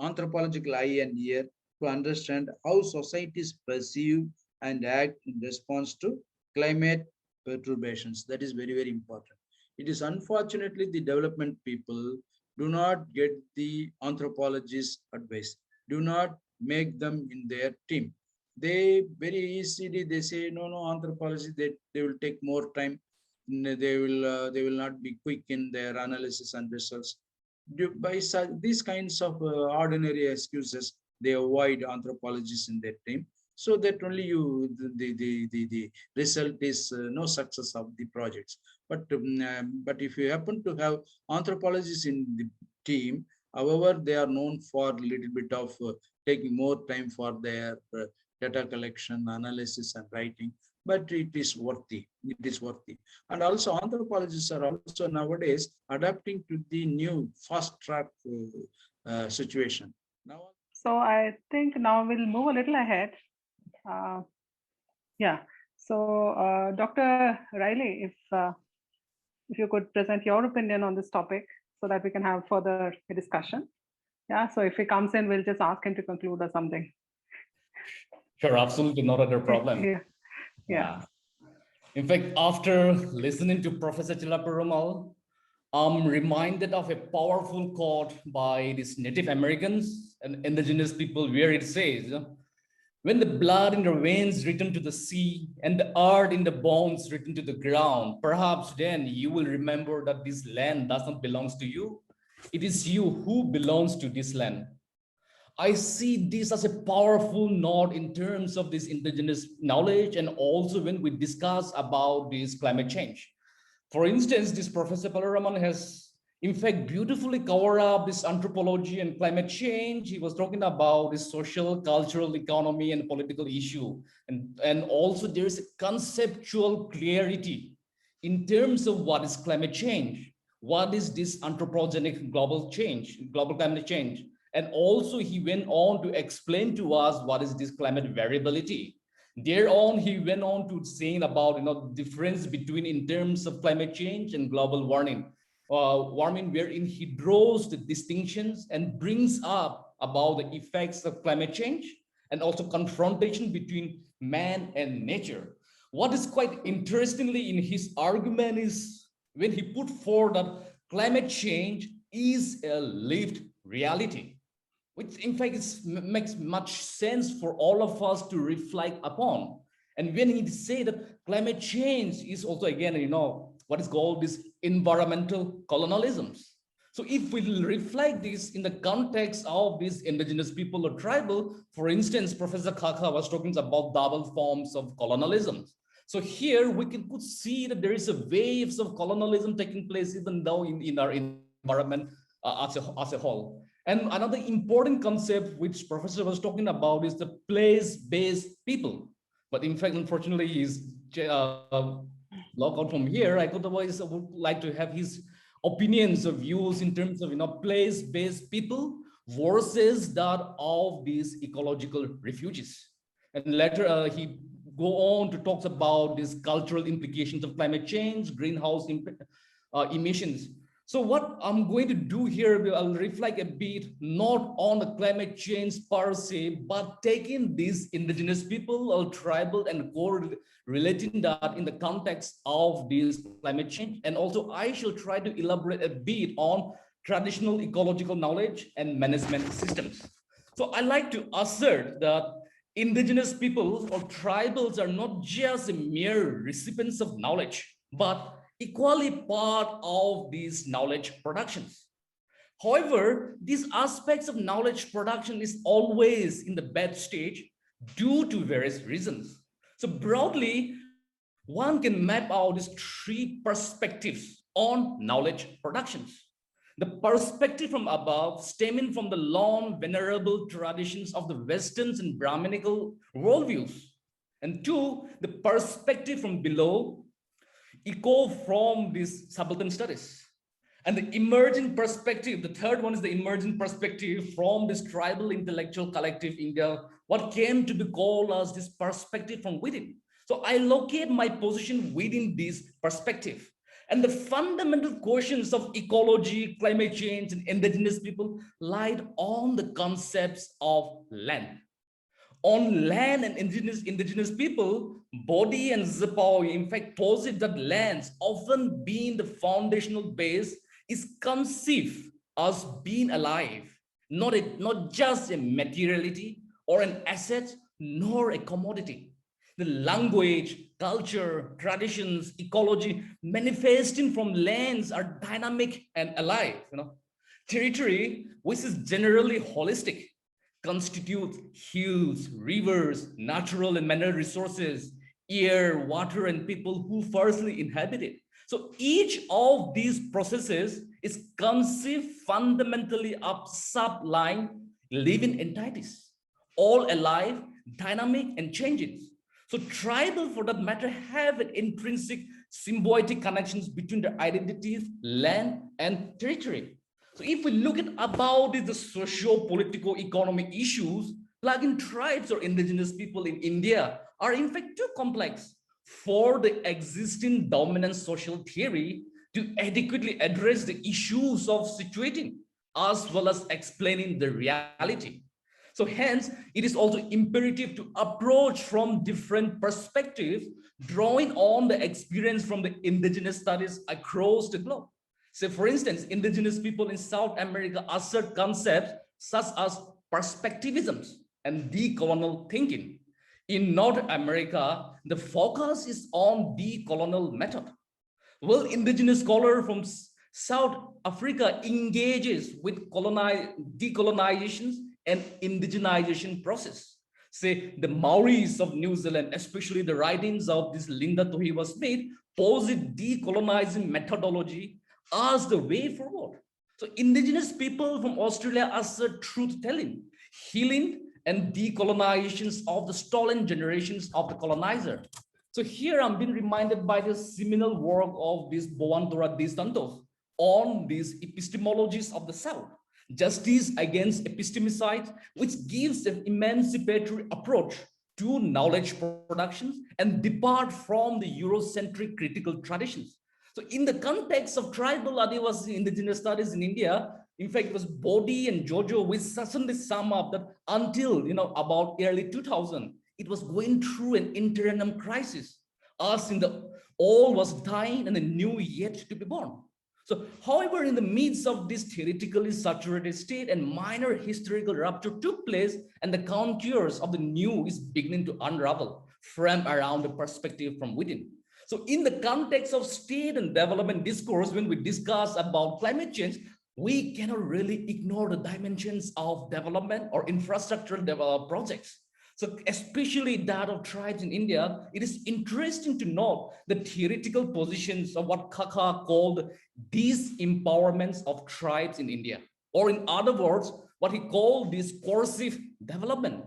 Speaker 2: Anthropological eye and ear to understand how societies perceive and act in response to climate perturbations. That is very, very important. It is unfortunately the development people do not get the anthropologists' advice, do not make them in their team. They very easily they say no anthropology, they will take more time. They will not be quick in their analysis and results. By these kinds of ordinary excuses, they avoid anthropologists in their team, so that only the result is no success of the projects. But if you happen to have anthropologists in the team, however, they are known for a little bit of taking more time for their data collection, analysis, and writing, but it is worthy. It is worthy. And also, anthropologists are also nowadays adapting to the new fast track situation. Now,
Speaker 1: So I think now we'll move a little ahead. Yeah. So Dr. Riley, if you could present your opinion on this topic so that we can have further discussion. Yeah. So if he comes in, we'll just ask him to conclude or something.
Speaker 3: Sure, absolutely not a problem.
Speaker 1: Yeah.
Speaker 3: In fact, after listening to Professor Chilaperumal, I'm reminded of a powerful quote by these Native Americans and indigenous people where it says, when the blood in the veins return to the sea and the earth in the bones return to the ground, perhaps then you will remember that this land does not belong to you. It is you who belongs to this land. I see this as a powerful note in terms of this indigenous knowledge, and also when we discuss about this climate change. For instance, this Professor Palaraman has in fact beautifully covered up this anthropology and climate change. He was talking about this social, cultural, economy, and political issue. And also there is a conceptual clarity in terms of what is climate change, what is this anthropogenic global change, global climate change. And also he went on to explain to us what is this climate variability. Thereon, he went on to saying about the difference between in terms of climate change and global warming, wherein he draws the distinctions and brings up about the effects of climate change and also confrontation between man and nature. What is quite interestingly in his argument is when he put forward that climate change is a lived reality, which in fact makes much sense for all of us to reflect upon. And when he said that climate change is also, again, what is called this environmental colonialisms. So if we reflect this in the context of these indigenous people or tribal, for instance, Professor Kaka was talking about double forms of colonialism. So here we could see that there is a waves of colonialism taking place even though in our environment as a whole. And another important concept which Professor was talking about is the place-based people. But in fact, unfortunately, he's logged out from here. I would like to have his opinions or views in terms of place-based people versus that of these ecological refugees. And later he go on to talk about these cultural implications of climate change, greenhouse emissions. So what I'm going to do here, I'll reflect a bit, not on the climate change per se, but taking these indigenous people or tribal and relating that in the context of this climate change. And also I shall try to elaborate a bit on traditional ecological knowledge and management systems. So I like to assert that indigenous people or tribals are not just a mere recipients of knowledge, but equally part of these knowledge productions. However, these aspects of knowledge production is always in the bad stage due to various reasons. So broadly, one can map out these three perspectives on knowledge productions. The perspective from above, stemming from the long venerable traditions of the Westerns and Brahminical worldviews. And two, the perspective from below, echo from these subaltern studies. And the emerging perspective, the third one is the emerging perspective from this tribal intellectual collective India, what came to be called as this perspective from within. So I locate my position within this perspective. And the fundamental questions of ecology, climate change, and indigenous people lied on the concepts of land. On land and indigenous people, Bodhi and Zippao, in fact, posit that lands, often being the foundational base, is conceived as being alive, not just a materiality or an asset, nor a commodity. The language, culture, traditions, ecology manifesting from lands are dynamic and alive. Territory, which is generally holistic, constitutes hills, rivers, natural and mineral resources, air, water, and people who firstly inhabit it. So each of these processes is conceived fundamentally of subline living entities, all alive, dynamic, and changing. So tribal, for that matter, have an intrinsic symbiotic connections between their identities, land, and territory. So if we look at about the socio-political economic issues, plug-in tribes or indigenous people in India are in fact too complex for the existing dominant social theory to adequately address the issues of situating as well as explaining the reality. So hence, it is also imperative to approach from different perspectives, drawing on the experience from the indigenous studies across the globe. So for instance, indigenous people in South America assert concepts such as perspectivism and decolonial thinking. In North America, the focus is on decolonial method. Well, indigenous scholar from South Africa engages with decolonizations and indigenization process. Say the Maoris of New Zealand, especially the writings of this Linda Tohiwa Smith, posit decolonizing methodology as the way forward. So indigenous people from Australia assert truth-telling, healing, and decolonizations of the stolen generations of the colonizer. So here I'm being reminded by the seminal work of this Boaventura dos Santos on these epistemologies of the South, justice against epistemicide, which gives an emancipatory approach to knowledge productions and depart from the Eurocentric critical traditions. So in the context of tribal Adivasi indigenous studies in India, in fact, it was Bodhi and Jojo which certainly sum up that until about early 2000, it was going through an interim crisis, as in the all was dying and the new yet to be born. So, however, in the midst of this theoretically saturated state, and minor historical rupture took place, and the contours of the new is beginning to unravel from around the perspective from within. So, in the context of state and development discourse, when we discuss about climate change, we cannot really ignore the dimensions of development or infrastructural projects. So especially that of tribes in India, it is interesting to note the theoretical positions of what Kaka called disempowerments of tribes in India, or in other words, what he called discursive development.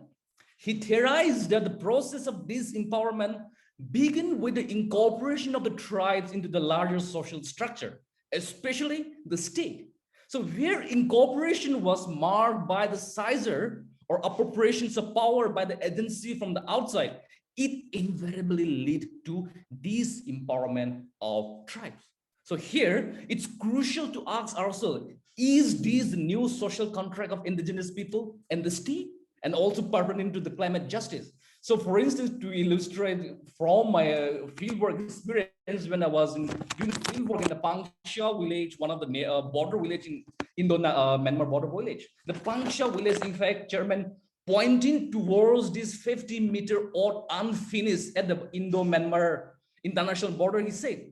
Speaker 3: He theorized that the process of disempowerment began with the incorporation of the tribes into the larger social structure, especially the state. So where incorporation was marked by the seizure or appropriations of power by the agency from the outside, it invariably lead to disempowerment of tribes. So here, it's crucial to ask ourselves, is this the new social contract of indigenous people and the state, and also pertaining to the climate justice? So for instance, to illustrate from my fieldwork experience when I was doing fieldwork in the Pangsha village, one of the border village in Indo-Myanmar border village. The Pangsha village, in fact, chairman, pointing towards this 50-meter odd unfinished at the Indo-Myanmar international border, he said,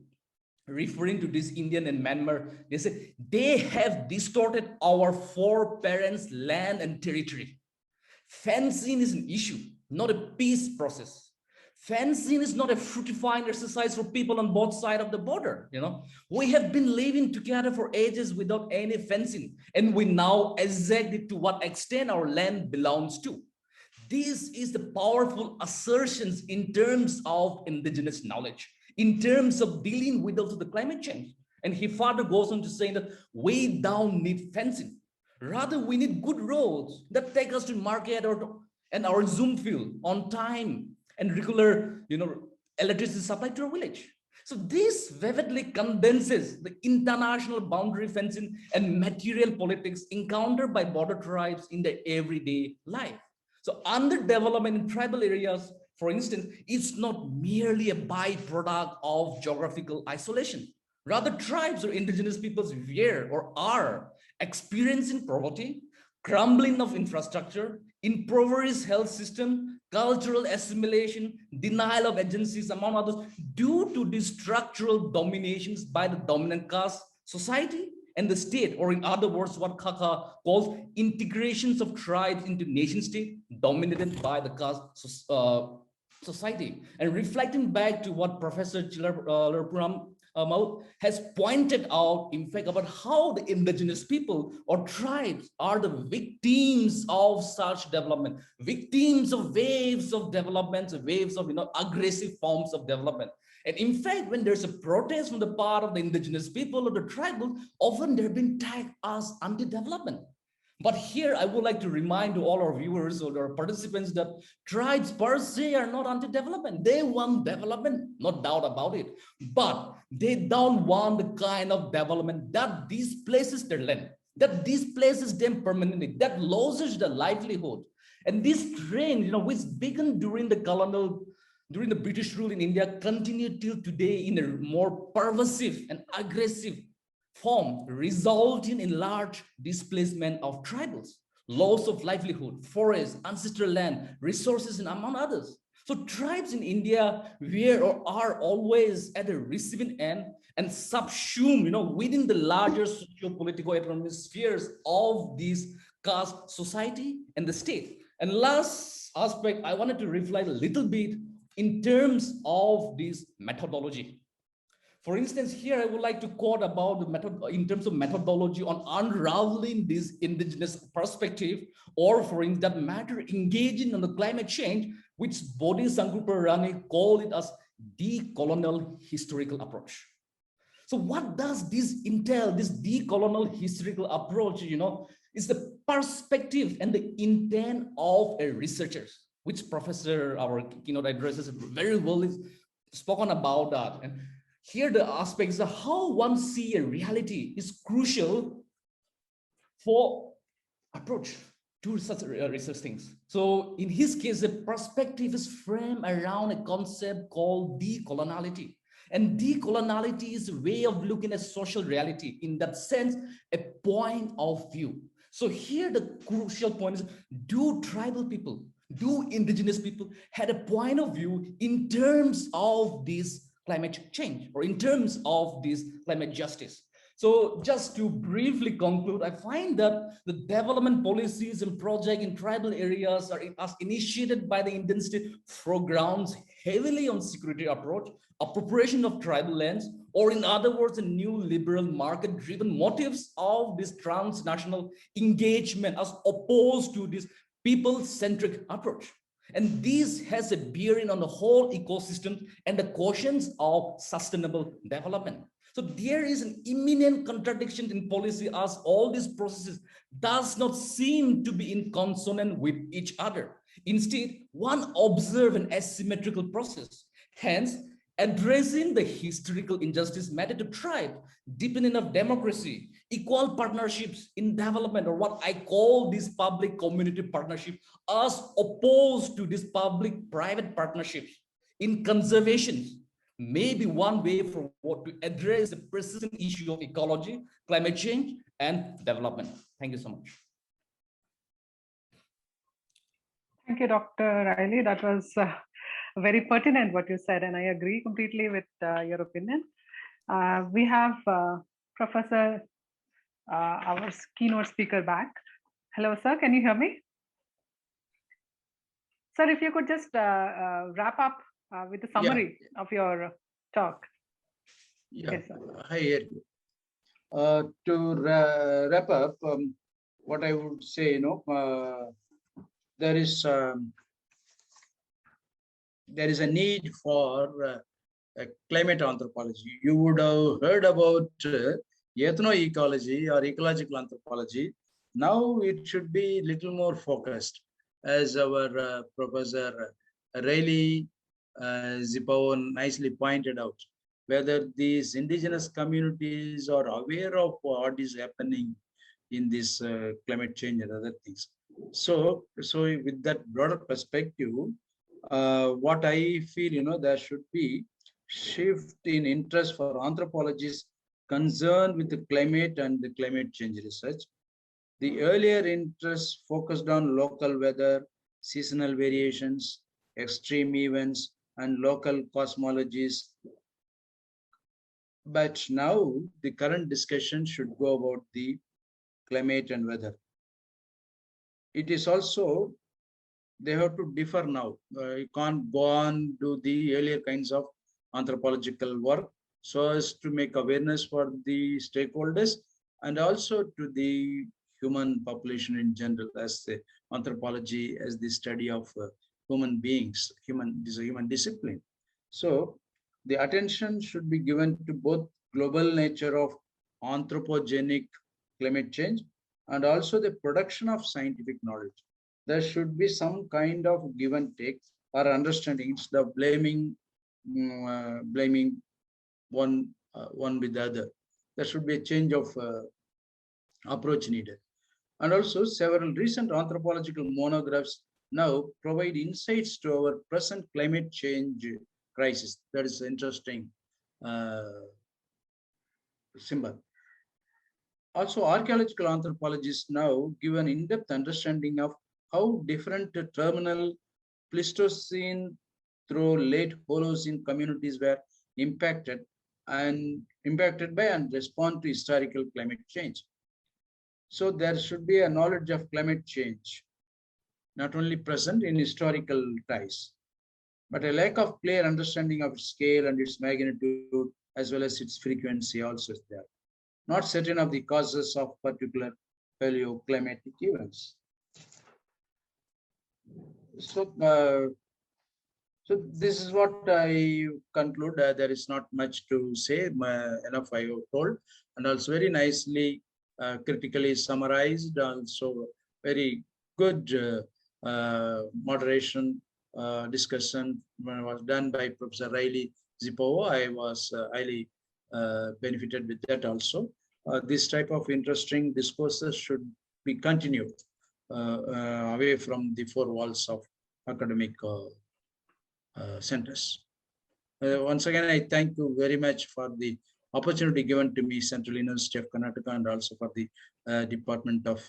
Speaker 3: referring to this Indian and Myanmar, they said, they have distorted our four parents' land and territory. Fencing is an issue, not a peace process. Fencing is not a fructifying exercise for people on both sides of the border. We have been living together for ages without any fencing, and we now exactly to what extent our land belongs to. This is the powerful assertions in terms of indigenous knowledge, in terms of dealing with also the climate change. And he further goes on to say that we don't need fencing. Rather, we need good roads that take us to market and our Zoom field on time and regular, electricity supply to our village. So this vividly condenses the international boundary fencing and material politics encountered by border tribes in their everyday life. So underdevelopment in tribal areas for instance, is not merely a byproduct of geographical isolation. Rather, tribes or indigenous peoples were or are experiencing poverty, crumbling of infrastructure, impoverished health system, cultural assimilation, denial of agencies, among others, due to these structural dominations by the dominant caste society and the state, or in other words, what Kaka calls integrations of tribes into nation state dominated by the caste society. And reflecting back to what Professor Chilappuram has pointed out, in fact, about how the indigenous people or tribes are the victims of such development, victims of waves of development, waves of aggressive forms of development. And in fact, when there's a protest from the part of the indigenous people or the tribal, often they're being tagged as anti-development. But here I would like to remind to all our viewers or our participants that tribes per se are not anti-development. They want development, no doubt about it. But they don't want the kind of development that displaces their land, that displaces them permanently, that loses their livelihood. And this trend, which began during the British rule in India, continued till today in a more pervasive and aggressive form, resulting in large displacement of tribals, loss of livelihood, forests, ancestral land, resources, and among others. So tribes in India were or are always at the receiving end and subsumed, within the larger socio-political economic spheres of this caste society and the state. And last aspect, I wanted to reflect a little bit in terms of this methodology. For instance, here I would like to quote about the method in terms of methodology on unraveling this indigenous perspective, or for that matter, engaging on the climate change, which Bodhi Sankarupparani called it as decolonial historical approach. So what does this entail, this decolonial historical approach, is the perspective and the intent of a researcher, which Professor, our keynote addresses very well spoken about that. And here the aspects of how one sees a reality is crucial for approach to such research things. So in his case, the perspective is framed around a concept called decoloniality. And decoloniality is a way of looking at social reality, in that sense, a point of view. So here the crucial point is, do tribal people, do indigenous people had a point of view in terms of this climate change, or in terms of this climate justice? So just to briefly conclude, I find that the development policies and projects in tribal areas are initiated by the Indian state foregrounds heavily on security approach, appropriation of tribal lands, or in other words, a new liberal market-driven motives of this transnational engagement as opposed to this people-centric approach. And this has a bearing on the whole ecosystem and the quotients of sustainable development. So there is an imminent contradiction in policy, as all these processes does not seem to be in consonance with each other. Instead, one observes an asymmetrical process. Hence, addressing the historical injustice matter to tribe, deepening of democracy, equal partnerships in development, or what I call this public community partnership, as opposed to this public-private partnerships in conservation, may be one way for what to address the persistent issue of ecology, climate change, and development. Thank you so much.
Speaker 1: Thank you, Dr. Riley. That was very pertinent what you said, and I agree completely with your opinion. We have Professor, our keynote speaker, back. Hello, sir. Can you hear me? Sir, if you could just wrap up with the summary of your talk.
Speaker 2: Yeah,
Speaker 1: Yes, sir.
Speaker 2: Hi. To wrap up, what I would say, there is a need for climate anthropology. You would have heard about ethnoecology or ecological anthropology. Now it should be little more focused, as our Professor Riley Zipaon nicely pointed out, whether these indigenous communities are aware of what is happening in this climate change and other things. So with that broader perspective, what I feel, there should be shift in interest for anthropologists concerned with the climate and the climate change research. The earlier interest focused on local weather, seasonal variations, extreme events, and local cosmologies. But now the current discussion should go about the climate and weather. It is also, they have to differ now. You can't go on do the earlier kinds of anthropological work so as to make awareness for the stakeholders and also to the human population in general, as the anthropology as the study of human beings. Is a human discipline. So the attention should be given to both global nature of anthropogenic climate change and also the production of scientific knowledge. There should be some kind of give and take or understanding instead of blaming one with the other. There should be a change of approach needed. And also several recent anthropological monographs now provide insights to our present climate change crisis. That is interesting symbol. Also, archaeological anthropologists now give an in-depth understanding of how different terminal Pleistocene through late Holocene communities were impacted by and respond to historical climate change. So there should be a knowledge of climate change, not only present in historical ties, but a lack of clear understanding of its scale and its magnitude, as well as its frequency also is there. Not certain of the causes of particular paleoclimatic events. So, so this is what I conclude. There is not much to say. Enough I have told, and also very nicely, critically summarized. Also very good moderation discussion was done by Professor Riley Zipowo. I was highly benefited with that also. This type of interesting discourses should be continued away from the four walls of academic centers. Once again, I thank you very much for the opportunity given to me, Central University of Karnataka, and also for the Department of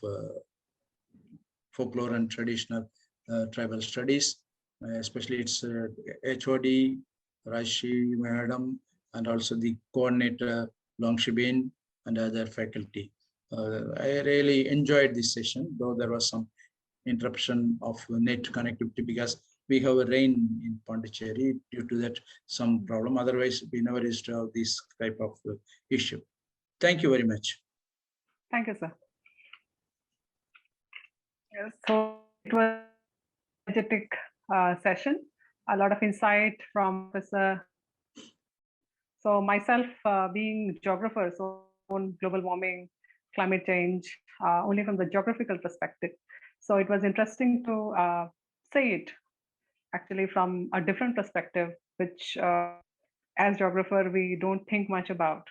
Speaker 2: Folklore and Traditional Tribal Studies, especially its HOD, Rashi Madam, and also the coordinator, Longshibin, and other faculty. I really enjoyed this session, though there was some interruption of net connectivity because we have a rain in Pondicherry. Due to that, some problem. Otherwise, we never used to have this type of issue. Thank you very much.
Speaker 1: Thank you, sir. Yes, so it was an energetic session, a lot of insight from Professor. So myself being geographer, so on global warming, climate change, only from the geographical perspective. So it was interesting to say it actually from a different perspective, which as geographer, we don't think much about.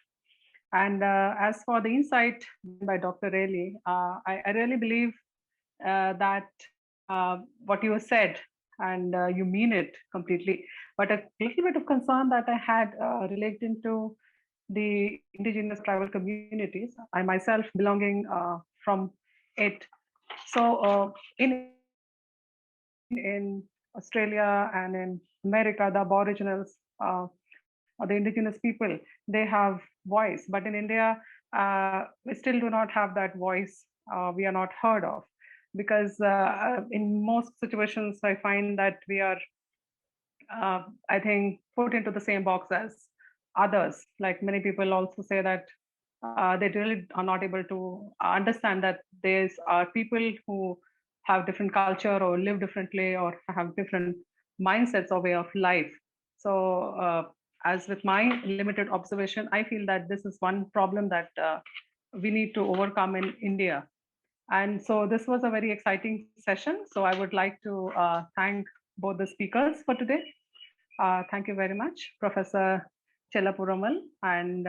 Speaker 1: And as for the insight by Dr. Rayleigh, I really believe that what you said, and you mean it completely. But a little bit of concern that I had relating to the indigenous tribal communities, I myself belonging from it. So in Australia and in America, the Aboriginals or the indigenous people, they have voice. But in India, we still do not have that voice. We are not heard of. Because in most situations, I find that we are, I think, put into the same box as others. Like many people also say that they really are not able to understand that there are people who have different culture or live differently or have different mindsets or way of life. So as with my limited observation, I feel that this is one problem that we need to overcome in India. And so this was a very exciting session. So I would like to thank both the speakers for today. Thank you very much, Professor Chellapuramal and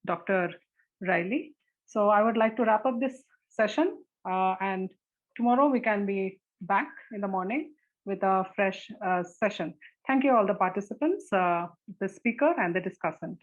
Speaker 1: Dr. Riley. So I would like to wrap up this session and tomorrow we can be back in the morning with a fresh session. Thank you all the participants, the speaker and the discussant.